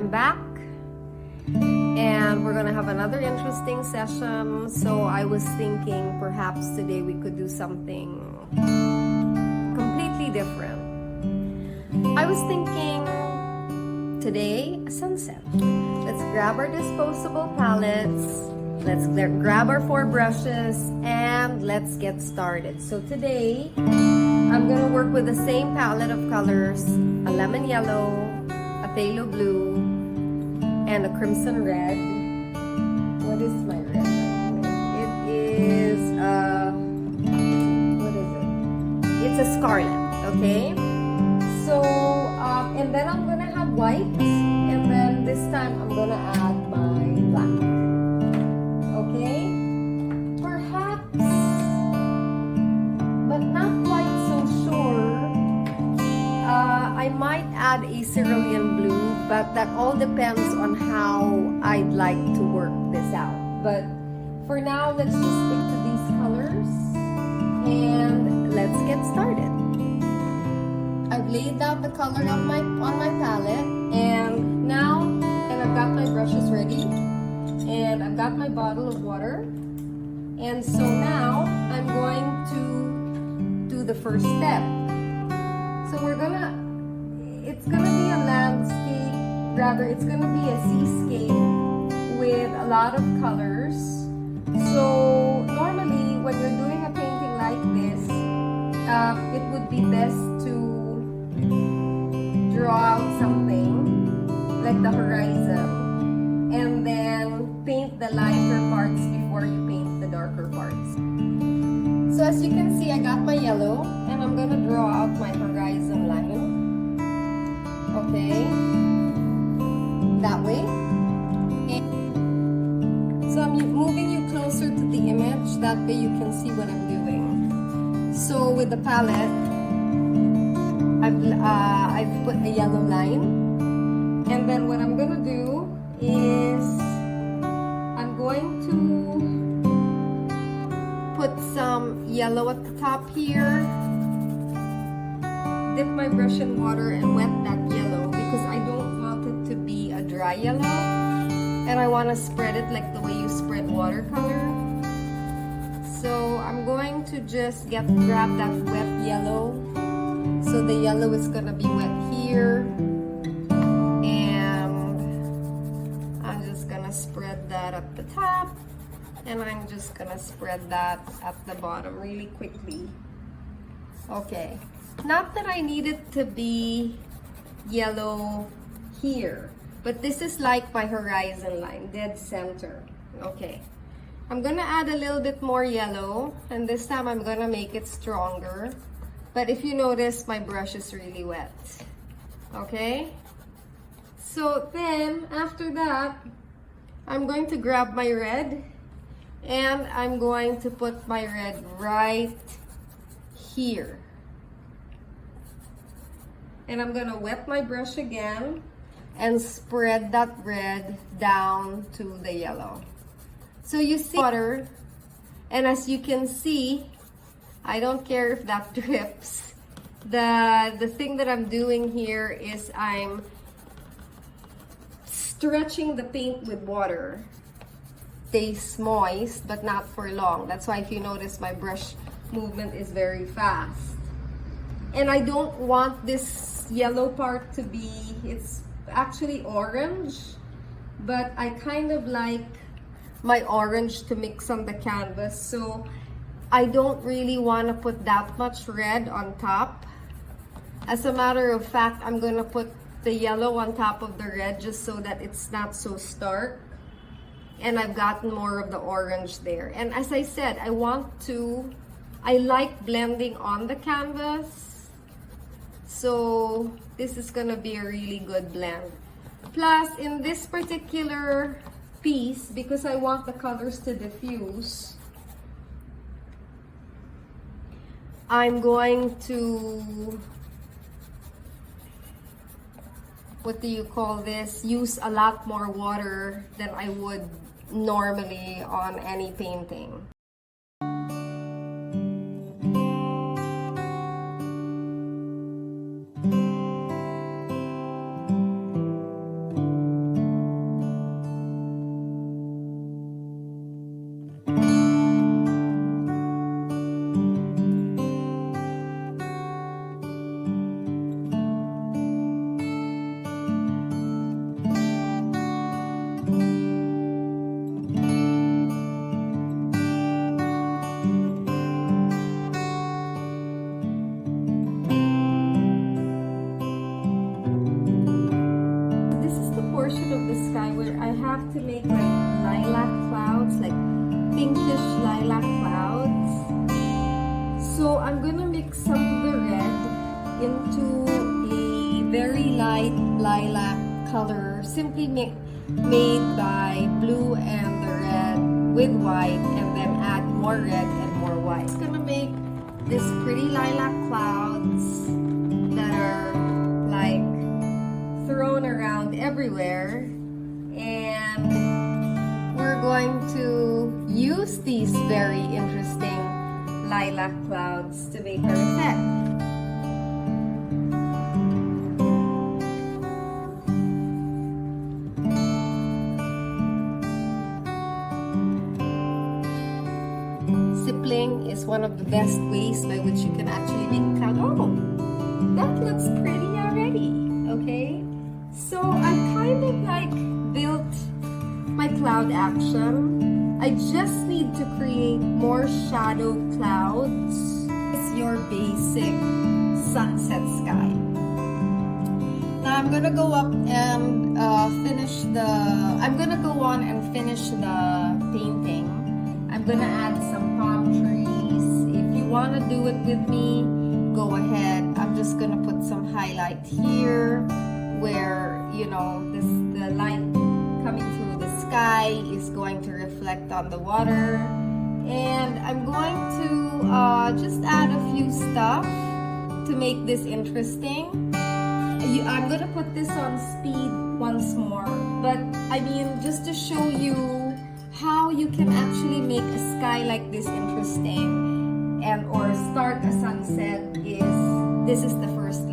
I'm back and we're gonna have another interesting session. So I was thinking perhaps today we could do something completely different. I was thinking today, a sunset. Let's grab our disposable palettes, let's grab our 4 brushes, and let's get started. So today, I'm gonna work with the same palette of colors, a lemon yellow, a phthalo blue, and a crimson red. What is my red? It is, what is it? It's a scarlet, okay? So, and then I'm gonna have white, and then this time I'm gonna add my black, okay? Perhaps, but not quite so sure, I might add a cerulean blue, but that all depends on how I'd like to work this out. But for now, let's just stick to these colors, and let's get started. I've laid down the color on my palette, and now, I've got my brushes ready, and I've got my bottle of water, and so now I'm going to do the first step. So it's gonna be a landscape, rather it's gonna be a seascape with a lot of colors. So normally when you're doing a painting like this, it would be best to draw out something like the horizon and then paint the lighter parts before you paint the darker parts. So as you can see, I got my yellow and I'm gonna draw out my horizon line. Okay, that way. And so I'm moving you closer to the image, that way you can see what I'm doing. So with the palette, I've put a yellow line, and then what I'm gonna do is I'm going to put some yellow at the top here, dip my brush in water and wet that yellow because I don't want it to be a dry yellow, and I want to spread it like the way you spread watercolor. So I'm going to just grab that wet yellow. So the yellow is gonna be wet here, and I'm just gonna spread that at the top, and I'm just gonna spread that at the bottom really quickly. Okay, not that I need it to be yellow here, but this is like my horizon line, dead center. Okay, I'm gonna add a little bit more yellow, and this time I'm gonna make it stronger. But if you notice, my brush is really wet. Okay? So then, after that, I'm going to grab my red, and I'm going to put my red right here. And I'm gonna wet my brush again and spread that red down to the yellow. So you see water, and as you can see, I don't care if that drips. The thing that I'm doing here is I'm stretching the paint with water. Stays moist, but not for long. That's why if you notice, my brush movement is very fast. And I don't want this yellow part to be, it's actually orange, but I kind of like my orange to mix on the canvas. So I don't really want to put that much red on top. As a matter of fact, I'm going to put the yellow on top of the red just so that it's not so stark. And I've gotten more of the orange there. And as I said, I like blending on the canvas. So this is going to be a really good blend. Plus, in this particular piece, because I want the colors to diffuse, I'm going to, what do you call this, use a lot more water than I would normally on any painting. color simply made by blue and the red with white, and then add more red and more white. It's gonna make this pretty lilac clouds that are like thrown around everywhere, and we're going to use these very interesting lilac clouds to make our effect. Stippling is one of the best ways by which you can actually make a cloud. Oh, that looks pretty already, okay? So I kind of like built my cloud action. I just need to create more shadow clouds. It's your basic sunset sky. Now I'm gonna go up and I'm gonna go on and finish the painting. I'm gonna add some palm trees. If you wanna do it with me, go ahead. I'm just gonna put some highlight here where, you know, the light coming through the sky is going to reflect on the water. And I'm going to just add a few stuff to make this interesting. I'm gonna put this on speed once more, but I mean, just to show you how you can actually make a sky like this interesting and or start a sunset, this is the first